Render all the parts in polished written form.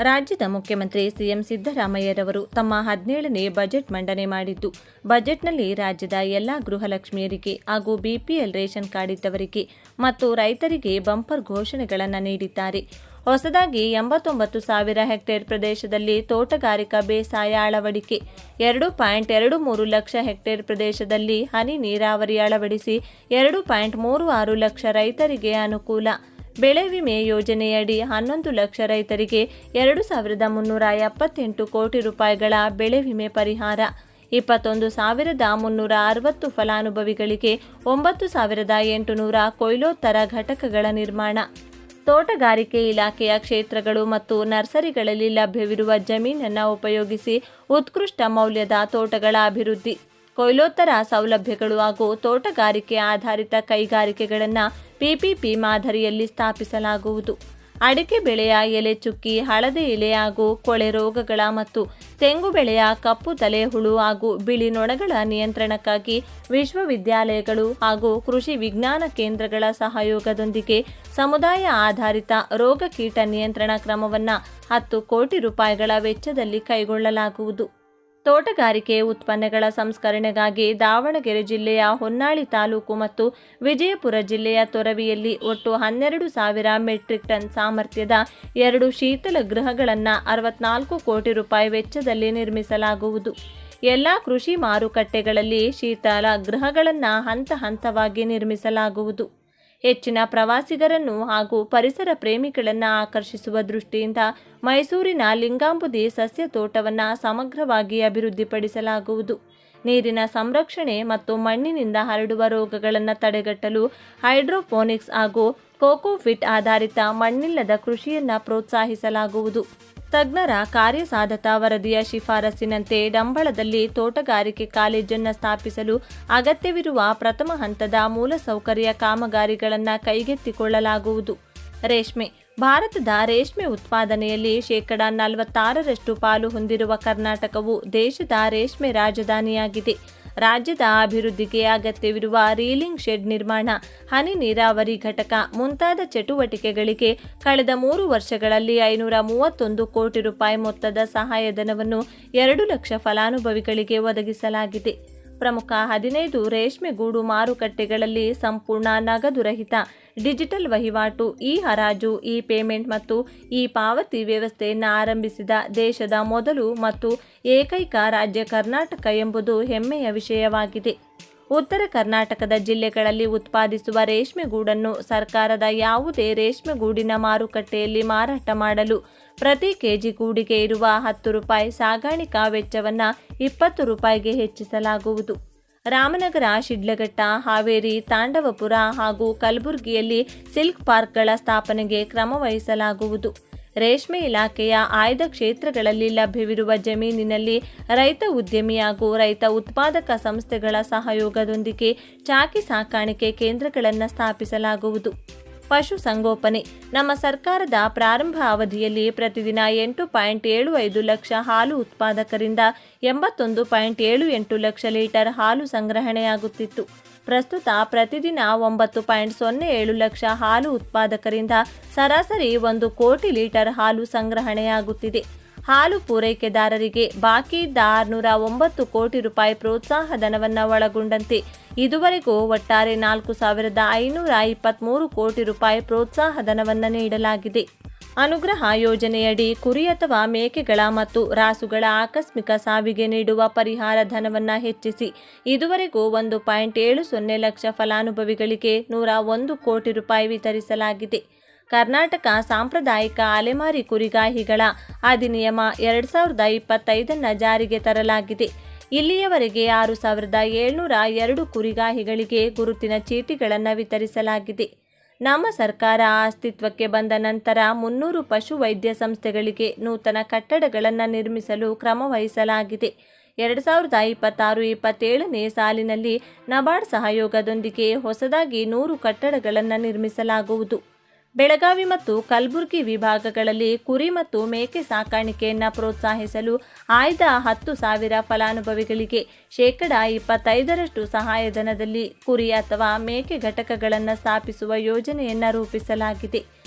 ರಾಜ್ಯದ ಮುಖ್ಯಮಂತ್ರಿ ಸಿಎಂ ಸಿದ್ದರಾಮಯ್ಯರವರು ತಮ್ಮ 17ನೇ ಬಜೆಟ್ ಮಂಡನೆ ಮಾಡಿದ್ದು, ಬಜೆಟ್ನಲ್ಲಿ ರಾಜ್ಯದ ಎಲ್ಲ ಗೃಹಲಕ್ಷ್ಮಿಯರಿಗೆ ಹಾಗೂ ಬಿಪಿಎಲ್ ರೇಷನ್ ಕಾರ್ಡ್ ಇದ್ದವರಿಗೆ ಮತ್ತು ರೈತರಿಗೆ ಬಂಪರ್ ಘೋಷಣೆಗಳನ್ನು ನೀಡಿದ್ದಾರೆ. ಹೊಸದಾಗಿ 89,000 ಹೆಕ್ಟೇರ್ ಪ್ರದೇಶದಲ್ಲಿ ತೋಟಗಾರಿಕಾ ಬೇಸಾಯ ಅಳವಡಿಕೆ, 2.23 ಲಕ್ಷ ಹೆಕ್ಟೇರ್ ಪ್ರದೇಶದಲ್ಲಿ ಹನಿ ನೀರಾವರಿ ಅಳವಡಿಸಿ 2.36 ಲಕ್ಷ ರೈತರಿಗೆ ಅನುಕೂಲ. ಬೆಳೆ ವಿಮೆ ಯೋಜನೆಯಡಿ 11 ಲಕ್ಷ ರೈತರಿಗೆ 2,378 ಕೋಟಿ ರೂಪಾಯಿಗಳ ಬೆಳೆ ವಿಮೆ ಪರಿಹಾರ, 21,360 ಫಲಾನುಭವಿಗಳಿಗೆ 9,800 ಕೊಯ್ಲೋತ್ತರ ಘಟಕಗಳ ನಿರ್ಮಾಣ. ತೋಟಗಾರಿಕೆ ಇಲಾಖೆಯ ಕ್ಷೇತ್ರಗಳು ಮತ್ತು ನರ್ಸರಿಗಳಲ್ಲಿ ಲಭ್ಯವಿರುವ ಜಮೀನನ್ನು ಉಪಯೋಗಿಸಿ ಉತ್ಕೃಷ್ಟ ಮೌಲ್ಯದ ತೋಟಗಳ ಅಭಿವೃದ್ಧಿ, ಕೊಯ್ಲೋತ್ತರ ಸೌಲಭ್ಯಗಳು ಹಾಗೂ ತೋಟಗಾರಿಕೆ ಆಧಾರಿತ ಕೈಗಾರಿಕೆಗಳನ್ನು ಪಿಪಿಪಿ ಮಾದರಿಯಲ್ಲಿ ಸ್ಥಾಪಿಸಲಾಗುವುದು. ಅಡಿಕೆ ಬೆಳೆಯ ಎಲೆ ಚುಕ್ಕಿ, ಹಳದಿ ಎಲೆ ಹಾಗೂ ಕೊಳೆ ರೋಗಗಳ ಮತ್ತು ತೆಂಗು ಬೆಳೆಯ ಕಪ್ಪು ತಲೆ ಹುಳು ಹಾಗೂ ಬಿಳಿ ನೊಣಗಳ ನಿಯಂತ್ರಣಕ್ಕಾಗಿ ವಿಶ್ವವಿದ್ಯಾಲಯಗಳು ಹಾಗೂ ಕೃಷಿ ವಿಜ್ಞಾನ ಕೇಂದ್ರಗಳ ಸಹಯೋಗದೊಂದಿಗೆ ಸಮುದಾಯ ಆಧಾರಿತ ರೋಗ ಕೀಟ ನಿಯಂತ್ರಣ ಕ್ರಮವನ್ನು 10 ಕೋಟಿ ರೂಪಾಯಿಗಳ ವೆಚ್ಚದಲ್ಲಿ ಕೈಗೊಳ್ಳಲಾಗುವುದು. ತೋಟಗಾರಿಕೆ ಉತ್ಪನ್ನಗಳ ಸಂಸ್ಕರಣೆಗಾಗಿ ದಾವಣಗೆರೆ ಜಿಲ್ಲೆಯ ಹೊನ್ನಾಳಿ ತಾಲೂಕು ಮತ್ತು ವಿಜಯಪುರ ಜಿಲ್ಲೆಯ ತೊರವಿಯಲ್ಲಿ ಒಟ್ಟು 12,000 ಮೆಟ್ರಿಕ್ ಟನ್ ಸಾಮರ್ಥ್ಯದ 2 ಶೀತಲ ಗೃಹಗಳನ್ನು 64 ಕೋಟಿ ರೂಪಾಯಿ ವೆಚ್ಚದಲ್ಲಿ ನಿರ್ಮಿಸಲಾಗುವುದು. ಎಲ್ಲ ಕೃಷಿ ಮಾರುಕಟ್ಟೆಗಳಲ್ಲಿ ಶೀತಲ ಗೃಹಗಳನ್ನು ಹಂತ ಹಂತವಾಗಿ ನಿರ್ಮಿಸಲಾಗುವುದು. ಹೆಚ್ಚಿನ ಪ್ರವಾಸಿಗರನ್ನು ಹಾಗೂ ಪರಿಸರ ಪ್ರೇಮಿಗಳನ್ನು ಆಕರ್ಷಿಸುವ ದೃಷ್ಟಿಯಿಂದ ಮೈಸೂರಿನ ಲಿಂಗಾಂಬುದಿ ಸಸ್ಯ ತೋಟವನ್ನು ಸಮಗ್ರವಾಗಿ ಅಭಿವೃದ್ಧಿಪಡಿಸಲಾಗುವುದು. ನೀರಿನ ಸಂರಕ್ಷಣೆ ಮತ್ತು ಮಣ್ಣಿನಿಂದ ಹರಡುವ ರೋಗಗಳನ್ನು ತಡೆಗಟ್ಟಲು ಹೈಡ್ರೋಪೋನಿಕ್ಸ್ ಹಾಗೂ ಕೋಕೋಫಿಟ್ ಆಧಾರಿತ ಮಣ್ಣಿಲ್ಲದ ಕೃಷಿಯನ್ನು ಪ್ರೋತ್ಸಾಹಿಸಲಾಗುವುದು. ತಜ್ಞರ ಕಾರ್ಯಸಾಧತಾ ವರದಿಯ ಶಿಫಾರಸ್ಸಿನಂತೆ ಡಂಬಳದಲ್ಲಿ ತೋಟಗಾರಿಕೆ ಕಾಲೇಜನ್ನು ಸ್ಥಾಪಿಸಲು ಅಗತ್ಯವಿರುವ ಪ್ರಥಮ ಹಂತದ ಮೂಲಸೌಕರ್ಯ ಕಾಮಗಾರಿಗಳನ್ನು ಕೈಗೆತ್ತಿಕೊಳ್ಳಲಾಗುವುದು. ರೇಷ್ಮೆ. ಭಾರತದ ರೇಷ್ಮೆ ಉತ್ಪಾದನೆಯಲ್ಲಿ 46% ಪಾಲು ಹೊಂದಿರುವ ಕರ್ನಾಟಕವು ದೇಶದ ರೇಷ್ಮೆ ರಾಜಧಾನಿಯಾಗಿದೆ. ರಾಜ್ಯದ ಅಭಿವೃದ್ಧಿಗೆ ಅಗತ್ಯವಿರುವ ರೀಲಿಂಗ್ ಶೆಡ್ ನಿರ್ಮಾಣ, ಹನಿ ನೀರಾವರಿ ಘಟಕ ಮುಂತಾದ ಚಟುವಟಿಕೆಗಳಿಗೆ ಕಳೆದ 3 ವರ್ಷಗಳಲ್ಲಿ 531 ಕೋಟಿ ರೂಪಾಯಿ ಮೊತ್ತದ ಸಹಾಯಧನವನ್ನು 2 ಲಕ್ಷ ಫಲಾನುಭವಿಗಳಿಗೆ ಒದಗಿಸಲಾಗಿದೆ. ಪ್ರಮುಖ 15 ರೇಷ್ಮೆ ಗೂಡು ಮಾರುಕಟ್ಟೆಗಳಲ್ಲಿ ಸಂಪೂರ್ಣ ನಗದು ರಹಿತ ಡಿಜಿಟಲ್ ವಹಿವಾಟು, ಇ ಹರಾಜು, ಇ ಪೇಮೆಂಟ್ ಮತ್ತು ಇ ಪಾವತಿ ವ್ಯವಸ್ಥೆಯನ್ನು ಆರಂಭಿಸಿದ ದೇಶದ ಮೊದಲು ಮತ್ತು ಏಕೈಕ ರಾಜ್ಯ ಕರ್ನಾಟಕ ಎಂಬುದು ಹೆಮ್ಮೆಯ ವಿಷಯವಾಗಿದೆ. ಉತ್ತರ ಕರ್ನಾಟಕದ ಜಿಲ್ಲೆಗಳಲ್ಲಿ ಉತ್ಪಾದಿಸುವ ರೇಷ್ಮೆಗೂಡನ್ನು ಸರ್ಕಾರದ ಯಾವುದೇ ರೇಷ್ಮೆಗೂಡಿನ ಮಾರುಕಟ್ಟೆಯಲ್ಲಿ ಮಾರಾಟ ಮಾಡಲು ಪ್ರತಿ ಕೆಜಿ ಗೂಡಿಗೆ ಇರುವ 10 ರೂಪಾಯಿ ಸಾಗಾಣಿಕಾ ವೆಚ್ಚವನ್ನು 20 ರೂಪಾಯಿಗೆ ಹೆಚ್ಚಿಸಲಾಗುವುದು. ರಾಮನಗರ, ಶಿಡ್ಲಘಟ್ಟ, ಹಾವೇರಿ, ತಾಂಡವಪುರ ಹಾಗೂ ಕಲಬುರಗಿಯಲ್ಲಿ ಸಿಲ್ಕ್ ಪಾರ್ಕ್ಗಳ ಸ್ಥಾಪನೆಗೆ ಕ್ರಮ ವಹಿಸಲಾಗುವುದು. ರೇಷ್ಮೆ ಇಲಾಖೆಯ ಆಯ್ದ ಕ್ಷೇತ್ರಗಳಲ್ಲಿ ಲಭ್ಯವಿರುವ ಜಮೀನಿನಲ್ಲಿ ರೈತ ಉದ್ಯಮಿ ಹಾಗೂ ರೈತ ಉತ್ಪಾದಕ ಸಂಸ್ಥೆಗಳ ಸಹಯೋಗದೊಂದಿಗೆ ಚಾಕಿ ಸಾಕಾಣಿಕೆ ಕೇಂದ್ರಗಳನ್ನು ಸ್ಥಾಪಿಸಲಾಗುವುದು. ಪಶು ಸಂಗೋಪನೆ. ನಮ್ಮ ಸರ್ಕಾರದ ಪ್ರಾರಂಭ ಅವಧಿಯಲ್ಲಿ ಪ್ರತಿದಿನ 8.75 ಲಕ್ಷ ಹಾಲು ಉತ್ಪಾದಕರಿಂದ 81.78 ಲಕ್ಷ ಲೀಟರ್ ಹಾಲು ಸಂಗ್ರಹಣೆಯಾಗುತ್ತಿತ್ತು. ಪ್ರಸ್ತುತ ಪ್ರತಿದಿನ 9.07 ಲಕ್ಷ ಹಾಲು ಉತ್ಪಾದಕರಿಂದ ಸರಾಸರಿ 1 ಕೋಟಿ ಲೀಟರ್ ಹಾಲು ಸಂಗ್ರಹಣೆಯಾಗುತ್ತಿದೆ. ಹಾಲು ಪೂರೈಕೆದಾರರಿಗೆ ಬಾಕಿ ಇದ್ದ 609 ಕೋಟಿ ರೂಪಾಯಿ ಪ್ರೋತ್ಸಾಹ ಧನವನ್ನು ಒಳಗೊಂಡಂತೆ ಇದುವರೆಗೂ ಒಟ್ಟಾರೆ 4,523 ಕೋಟಿ ರೂಪಾಯಿ ಪ್ರೋತ್ಸಾಹ ಧನವನ್ನು ನೀಡಲಾಗಿದೆ. ಅನುಗ್ರಹ ಯೋಜನೆಯಡಿ ಕುರಿ ಅಥವಾ ಮೇಕೆಗಳ ಮತ್ತು ರಾಸುಗಳ ಆಕಸ್ಮಿಕ ಸಾವಿಗೆ ನೀಡುವ ಪರಿಹಾರ ಧನವನ್ನು ಹೆಚ್ಚಿಸಿ ಇದುವರೆಗೂ 1.70 ಲಕ್ಷ ಫಲಾನುಭವಿಗಳಿಗೆ 101 ಕೋಟಿ ರೂಪಾಯಿ ವಿತರಿಸಲಾಗಿದೆ. ಕರ್ನಾಟಕ ಸಾಂಪ್ರದಾಯಿಕ ಅಲೆಮಾರಿ ಕುರಿಗಾಹಿಗಳ ಅಧಿನಿಯಮ 2025 ಜಾರಿಗೆ ತರಲಾಗಿದೆ. ಇಲ್ಲಿಯವರೆಗೆ 6,702 ಕುರಿಗಾಹಿಗಳಿಗೆ ಗುರುತಿನ ಚೀಟಿಗಳನ್ನು ವಿತರಿಸಲಾಗಿದೆ. ನಮ್ಮ ಸರ್ಕಾರ ಅಸ್ತಿತ್ವಕ್ಕೆ ಬಂದ ನಂತರ 300 ಪಶು ವೈದ್ಯ ಸಂಸ್ಥೆಗಳಿಗೆ ನೂತನ ಕಟ್ಟಡಗಳನ್ನು ನಿರ್ಮಿಸಲು ಕ್ರಮ ವಹಿಸಲಾಗಿದೆ. 2026-27ನೇ ಸಾಲಿನಲ್ಲಿ ನಬಾರ್ಡ್ ಸಹಯೋಗದೊಂದಿಗೆ ಹೊಸದಾಗಿ 100 ಕಟ್ಟಡಗಳನ್ನು ನಿರ್ಮಿಸಲಾಗುವುದು. ಬೆಳಗಾವಿ ಮತ್ತು ಕಲಬುರಗಿ ವಿಭಾಗಗಳಲ್ಲಿ ಕುರಿ ಮತ್ತು ಮೇಕೆ ಸಾಕಾಣಿಕೆಯನ್ನು ಪ್ರೋತ್ಸಾಹಿಸಲು ಆಯ್ದ 10,000 ಫಲಾನುಭವಿಗಳಿಗೆ 25% ಸಹಾಯಧನದಲ್ಲಿ ಕುರಿ ಅಥವಾ ಮೇಕೆ ಘಟಕಗಳನ್ನು ಸ್ಥಾಪಿಸುವ ಯೋಜನೆಯನ್ನು ರೂಪಿಸಲಾಗಿದೆ.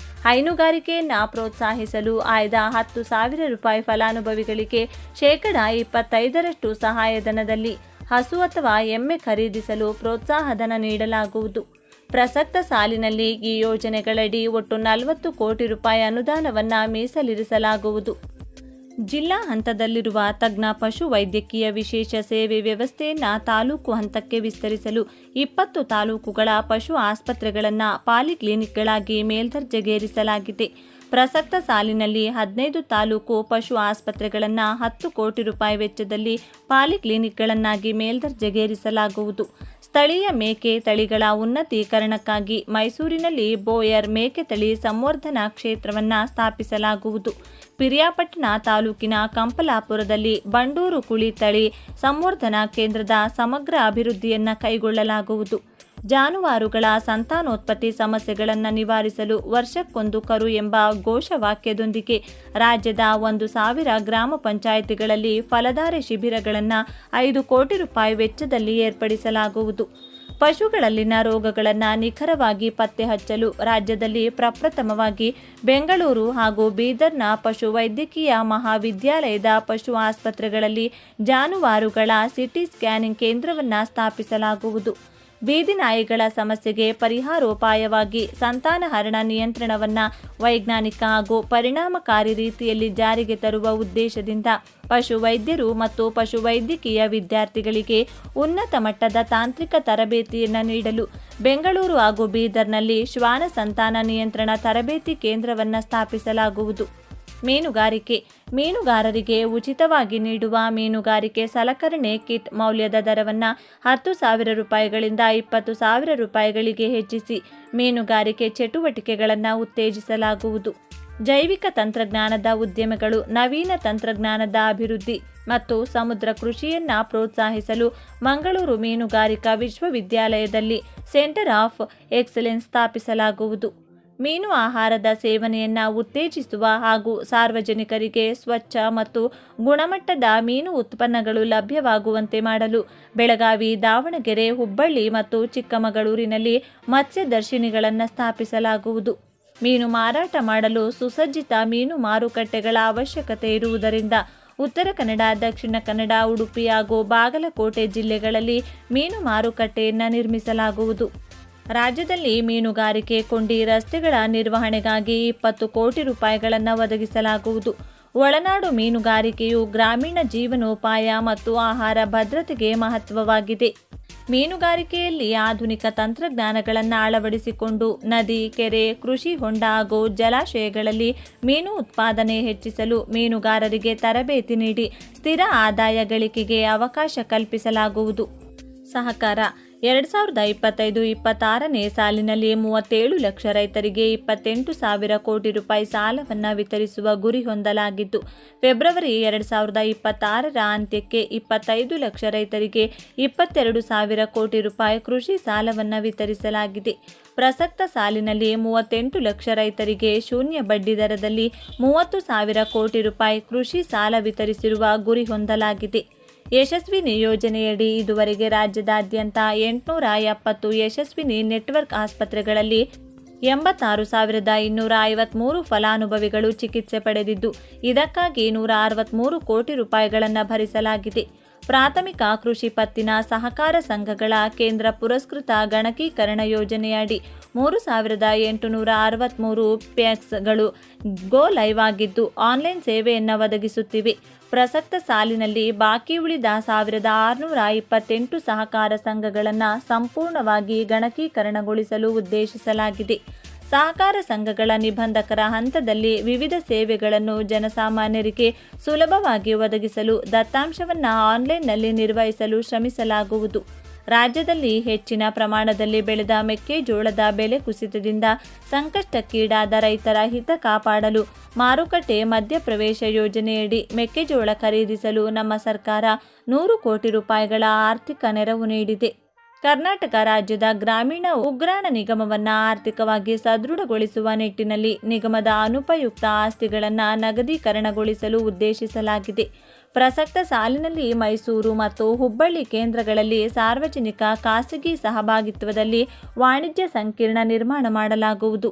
ಹೈನುಗಾರಿಕೆಯನ್ನು ಪ್ರೋತ್ಸಾಹಿಸಲು ಆಯ್ದ 10,000 ರೂಪಾಯಿ ಫಲಾನುಭವಿಗಳಿಗೆ ಶೇಕಡ 25% ಸಹಾಯಧನದಲ್ಲಿ ಹಸು ಅಥವಾ ಎಮ್ಮೆ ಖರೀದಿಸಲು ಪ್ರೋತ್ಸಾಹಧನ ನೀಡಲಾಗುವುದು. ಪ್ರಸಕ್ತ ಸಾಲಿನಲ್ಲಿ ಈ ಯೋಜನೆಗಳಡಿ ಒಟ್ಟು 40 ಕೋಟಿ ರೂಪಾಯಿ ಅನುದಾನವನ್ನು ಮೀಸಲಿರಿಸಲಾಗುವುದು. ಜಿಲ್ಲಾ ಹಂತದಲ್ಲಿರುವ ತಜ್ಞ ಪಶು ವೈದ್ಯಕೀಯ ವಿಶೇಷ ಸೇವೆ ವ್ಯವಸ್ಥೆಯನ್ನು ತಾಲೂಕು ಹಂತಕ್ಕೆ ವಿಸ್ತರಿಸಲು 20 ತಾಲೂಕುಗಳ ಪಶು ಆಸ್ಪತ್ರೆಗಳನ್ನು ಪಾಲಿಕ್ಲಿನಿಕ್ಗಳಾಗಿ ಮೇಲ್ದರ್ಜೆಗೇರಿಸಲಾಗಿದೆ. ಪ್ರಸಕ್ತ ಸಾಲಿನಲ್ಲಿ 15 ತಾಲೂಕು ಪಶು ಆಸ್ಪತ್ರೆಗಳನ್ನು 10 ಕೋಟಿ ರೂಪಾಯಿ ವೆಚ್ಚದಲ್ಲಿ ಪಾಲಿಕ್ಲಿನಿಕ್ಗಳನ್ನಾಗಿ ಮೇಲ್ದರ್ಜೆಗೇರಿಸಲಾಗುವುದು. ಸ್ಥಳೀಯ ಮೇಕೆ ತಳಿಗಳ ಉನ್ನತೀಕರಣಕ್ಕಾಗಿ ಮೈಸೂರಿನಲ್ಲಿ ಬೋಯರ್ ಮೇಕೆ ತಳಿ ಸಂವರ್ಧನಾ ಕ್ಷೇತ್ರವನ್ನು ಸ್ಥಾಪಿಸಲಾಗುವುದು. ಪಿರಿಯಾಪಟ್ಟಣ ತಾಲೂಕಿನ ಕಂಪಲಾಪುರದಲ್ಲಿ ಬಂಡೂರು ಕುಳಿ ತಳಿ ಸಂವರ್ಧನಾ ಕೇಂದ್ರದ ಸಮಗ್ರ ಅಭಿವೃದ್ಧಿಯನ್ನು ಕೈಗೊಳ್ಳಲಾಗುವುದು. ಜಾನುವಾರುಗಳ ಸಂತಾನೋತ್ಪತ್ತಿ ಸಮಸ್ಯೆಗಳನ್ನು ನಿವಾರಿಸಲು ವರ್ಷಕ್ಕೊಂದು ಕರು ಎಂಬ ಘೋಷವಾಕ್ಯದೊಂದಿಗೆ ರಾಜ್ಯದ 1,000 ಗ್ರಾಮ ಪಂಚಾಯಿತಿಗಳಲ್ಲಿ ಫಲಧಾರೆ ಶಿಬಿರಗಳನ್ನು 5 ಕೋಟಿ ರೂಪಾಯಿ ವೆಚ್ಚದಲ್ಲಿ ಏರ್ಪಡಿಸಲಾಗುವುದು. ಪಶುಗಳಲ್ಲಿನ ರೋಗಗಳನ್ನು ನಿಖರವಾಗಿ ಪತ್ತೆ ಹಚ್ಚಲು ರಾಜ್ಯದಲ್ಲಿ ಪ್ರಪ್ರಥಮವಾಗಿ ಬೆಂಗಳೂರು ಹಾಗೂ ಬೀದರ್ನ ಪಶು ವೈದ್ಯಕೀಯ ಮಹಾವಿದ್ಯಾಲಯದ ಪಶು ಆಸ್ಪತ್ರೆಗಳಲ್ಲಿ ಜಾನುವಾರುಗಳ ಸಿಟಿ ಸ್ಕ್ಯಾನಿಂಗ್ ಕೇಂದ್ರವನ್ನು ಸ್ಥಾಪಿಸಲಾಗುವುದು. ಬೀದಿ ನಾಯಿಗಳ ಸಮಸ್ಯೆಗೆ ಪರಿಹಾರೋಪಾಯವಾಗಿ ಸಂತಾನಹರಣ ನಿಯಂತ್ರಣವನ್ನು ವೈಜ್ಞಾನಿಕ ಹಾಗೂ ಪರಿಣಾಮಕಾರಿ ರೀತಿಯಲ್ಲಿ ಜಾರಿಗೆ ತರುವ ಉದ್ದೇಶದಿಂದ ಪಶು ವೈದ್ಯರು ಮತ್ತು ಪಶು ವೈದ್ಯಕೀಯ ವಿದ್ಯಾರ್ಥಿಗಳಿಗೆ ಉನ್ನತ ಮಟ್ಟದ ತಾಂತ್ರಿಕ ತರಬೇತಿಯನ್ನು ನೀಡಲು ಬೆಂಗಳೂರು ಹಾಗೂ ಬೀದರ್ನಲ್ಲಿ ಶ್ವಾನ ಸಂತಾನ ನಿಯಂತ್ರಣ ತರಬೇತಿ ಕೇಂದ್ರವನ್ನು ಸ್ಥಾಪಿಸಲಾಗುವುದು. ಮೀನುಗಾರರಿಗೆ ಉಚಿತವಾಗಿ ನೀಡುವ ಮೀನುಗಾರಿಕೆ ಸಲಕರಣೆ ಕಿಟ್ ಮೌಲ್ಯದ ದರವನ್ನು 10,000 ರೂಪಾಯಿಗಳಿಂದ 20,000 ರೂಪಾಯಿಗಳಿಗೆ ಹೆಚ್ಚಿಸಿ ಮೀನುಗಾರಿಕೆ ಚಟುವಟಿಕೆಗಳನ್ನು ಉತ್ತೇಜಿಸಲಾಗುವುದು. ಜೈವಿಕ ತಂತ್ರಜ್ಞಾನದ ಉದ್ಯಮಗಳು, ನವೀನ ತಂತ್ರಜ್ಞಾನದ ಅಭಿವೃದ್ಧಿ ಮತ್ತು ಸಮುದ್ರ ಕೃಷಿಯನ್ನು ಪ್ರೋತ್ಸಾಹಿಸಲು ಮಂಗಳೂರು ಮೀನುಗಾರಿಕಾ ವಿಶ್ವವಿದ್ಯಾಲಯದಲ್ಲಿ ಸೆಂಟರ್ ಆಫ್ ಎಕ್ಸಲೆನ್ಸ್ ಸ್ಥಾಪಿಸಲಾಗುವುದು. ಮೀನು ಆಹಾರದ ಸೇವನೆಯನ್ನು ಉತ್ತೇಜಿಸುವ ಹಾಗೂ ಸಾರ್ವಜನಿಕರಿಗೆ ಸ್ವಚ್ಛ ಮತ್ತು ಗುಣಮಟ್ಟದ ಮೀನು ಉತ್ಪನ್ನಗಳು ಲಭ್ಯವಾಗುವಂತೆ ಮಾಡಲು ಬೆಳಗಾವಿ, ದಾವಣಗೆರೆ, ಹುಬ್ಬಳ್ಳಿ ಮತ್ತು ಚಿಕ್ಕಮಗಳೂರಿನಲ್ಲಿ ಮತ್ಸ್ಯದರ್ಶಿನಿಗಳನ್ನು ಸ್ಥಾಪಿಸಲಾಗುವುದು. ಮೀನು ಮಾರಾಟ ಮಾಡಲು ಸುಸಜ್ಜಿತ ಮೀನು ಮಾರುಕಟ್ಟೆಗಳ ಅವಶ್ಯಕತೆ ಇರುವುದರಿಂದ ಉತ್ತರ ಕನ್ನಡ, ದಕ್ಷಿಣ ಕನ್ನಡ, ಉಡುಪಿ ಹಾಗೂ ಬಾಗಲಕೋಟೆ ಜಿಲ್ಲೆಗಳಲ್ಲಿ ಮೀನು ಮಾರುಕಟ್ಟೆಯನ್ನು ನಿರ್ಮಿಸಲಾಗುವುದು. ರಾಜ್ಯದಲ್ಲಿ ಮೀನುಗಾರಿಕೆ ಕೊಂಡಿ ರಸ್ತೆಗಳ ನಿರ್ವಹಣೆಗಾಗಿ 20 ಕೋಟಿ ರೂಪಾಯಿಗಳನ್ನು ಒದಗಿಸಲಾಗುವುದು. ಒಳನಾಡು ಮೀನುಗಾರಿಕೆಯು ಗ್ರಾಮೀಣ ಜೀವನೋಪಾಯ ಮತ್ತು ಆಹಾರ ಭದ್ರತೆಗೆ ಮಹತ್ವವಾಗಿದೆ. ಮೀನುಗಾರಿಕೆಯಲ್ಲಿ ಆಧುನಿಕ ತಂತ್ರಜ್ಞಾನಗಳನ್ನು ಅಳವಡಿಸಿಕೊಂಡು ನದಿ, ಕೆರೆ, ಕೃಷಿ ಹೊಂಡ ಹಾಗೂ ಜಲಾಶಯಗಳಲ್ಲಿ ಮೀನು ಉತ್ಪಾದನೆ ಹೆಚ್ಚಿಸಲು ಮೀನುಗಾರರಿಗೆ ತರಬೇತಿ ನೀಡಿ ಸ್ಥಿರ ಆದಾಯ ಗಳಿಕೆಗೆ ಅವಕಾಶ ಕಲ್ಪಿಸಲಾಗುವುದು. ಸಹಕಾರ 2025-26ನೇ ಸಾಲಿನಲ್ಲಿ 37 ಲಕ್ಷ ರೈತರಿಗೆ 28,000 ಕೋಟಿ ರೂಪಾಯಿ ಸಾಲವನ್ನು ವಿತರಿಸುವ ಗುರಿ ಹೊಂದಲಾಗಿದ್ದು, ಫೆಬ್ರವರಿ 2026ರ ಅಂತ್ಯಕ್ಕೆ 25 ಲಕ್ಷ ರೈತರಿಗೆ 22,000 ಕೋಟಿ ರೂಪಾಯಿ ಕೃಷಿ ಸಾಲವನ್ನು ವಿತರಿಸಲಾಗಿದೆ. ಪ್ರಸಕ್ತ ಸಾಲಿನಲ್ಲಿ 38 ಲಕ್ಷ ರೈತರಿಗೆ ಶೂನ್ಯ ಬಡ್ಡಿ ದರದಲ್ಲಿ 30,000 ಕೋಟಿ ರೂಪಾಯಿ ಕೃಷಿ ಸಾಲ ವಿತರಿಸಿರುವ ಗುರಿ ಹೊಂದಲಾಗಿದೆ. ಯಶಸ್ವಿನಿ ಯೋಜನೆಯಡಿ ಇದುವರೆಗೆ ರಾಜ್ಯದಾದ್ಯಂತ 870 ಯಶಸ್ವಿನಿ ನೆಟ್ವರ್ಕ್ ಆಸ್ಪತ್ರೆಗಳಲ್ಲಿ 86,253 ಫಲಾನುಭವಿಗಳು ಚಿಕಿತ್ಸೆ ಪಡೆದಿದ್ದು, ಇದಕ್ಕಾಗಿ 163 ಕೋಟಿ ರೂಪಾಯಿಗಳನ್ನು ಭರಿಸಲಾಗಿದೆ. ಪ್ರಾಥಮಿಕ ಕೃಷಿ ಪತ್ತಿನ ಸಹಕಾರ ಸಂಘಗಳ ಕೇಂದ್ರ ಪುರಸ್ಕೃತ ಗಣಕೀಕರಣ ಯೋಜನೆಯಡಿ 3,863 ಪ್ಯಾಕ್ಸ್ಗಳು ಗೋ ಲೈವ್ ಆಗಿದ್ದು ಆನ್ಲೈನ್ ಸೇವೆಯನ್ನು ಒದಗಿಸುತ್ತಿವೆ. ಪ್ರಸಕ್ತ ಸಾಲಿನಲ್ಲಿ ಬಾಕಿ ಉಳಿದ 1,628 ಸಹಕಾರ ಸಂಘಗಳನ್ನು ಸಂಪೂರ್ಣವಾಗಿ ಗಣಕೀಕರಣಗೊಳಿಸಲು ಉದ್ದೇಶಿಸಲಾಗಿದೆ. ಸಹಕಾರ ಸಂಘಗಳ ನಿಬಂಧಕರ ಹಂತದಲ್ಲಿ ವಿವಿಧ ಸೇವೆಗಳನ್ನು ಜನಸಾಮಾನ್ಯರಿಗೆ ಸುಲಭವಾಗಿ ಒದಗಿಸಲು ದತ್ತಾಂಶವನ್ನು ಆನ್ಲೈನ್ನಲ್ಲಿ ನಿರ್ವಹಿಸಲು ಶ್ರಮಿಸಲಾಗುವುದು. ರಾಜ್ಯದಲ್ಲಿ ಹೆಚ್ಚಿನ ಪ್ರಮಾಣದಲ್ಲಿ ಬೆಳೆದ ಮೆಕ್ಕೆಜೋಳದ ಬೆಲೆ ಕುಸಿತದಿಂದ ಸಂಕಷ್ಟಕ್ಕೀಡಾದ ರೈತರ ಹಿತ ಕಾಪಾಡಲು ಮಾರುಕಟ್ಟೆ ಮಧ್ಯಪ್ರವೇಶ ಯೋಜನೆಯಡಿ ಮೆಕ್ಕೆಜೋಳ ಖರೀದಿಸಲು ನಮ್ಮ ಸರ್ಕಾರ 100 ಕೋಟಿ ರೂಪಾಯಿಗಳ ಆರ್ಥಿಕ ನೆರವು ನೀಡಿದೆ. ಕರ್ನಾಟಕ ರಾಜ್ಯದ ಗ್ರಾಮೀಣ ಉಗ್ರಾಣ ನಿಗಮವನ್ನು ಆರ್ಥಿಕವಾಗಿ ಸದೃಢಗೊಳಿಸುವ ನಿಟ್ಟಿನಲ್ಲಿ ನಿಗಮದ ಅನುಪಯುಕ್ತ ಆಸ್ತಿಗಳನ್ನು ನಗದೀಕರಣಗೊಳಿಸಲು ಉದ್ದೇಶಿಸಲಾಗಿದೆ. ಪ್ರಸಕ್ತ ಸಾಲಿನಲ್ಲಿ ಮೈಸೂರು ಮತ್ತು ಹುಬ್ಬಳ್ಳಿ ಕೇಂದ್ರಗಳಲ್ಲಿ ಸಾರ್ವಜನಿಕ ಖಾಸಗಿ ಸಹಭಾಗಿತ್ವದಲ್ಲಿ ವಾಣಿಜ್ಯ ಸಂಕೀರ್ಣ ನಿರ್ಮಾಣ ಮಾಡಲಾಗುವುದು.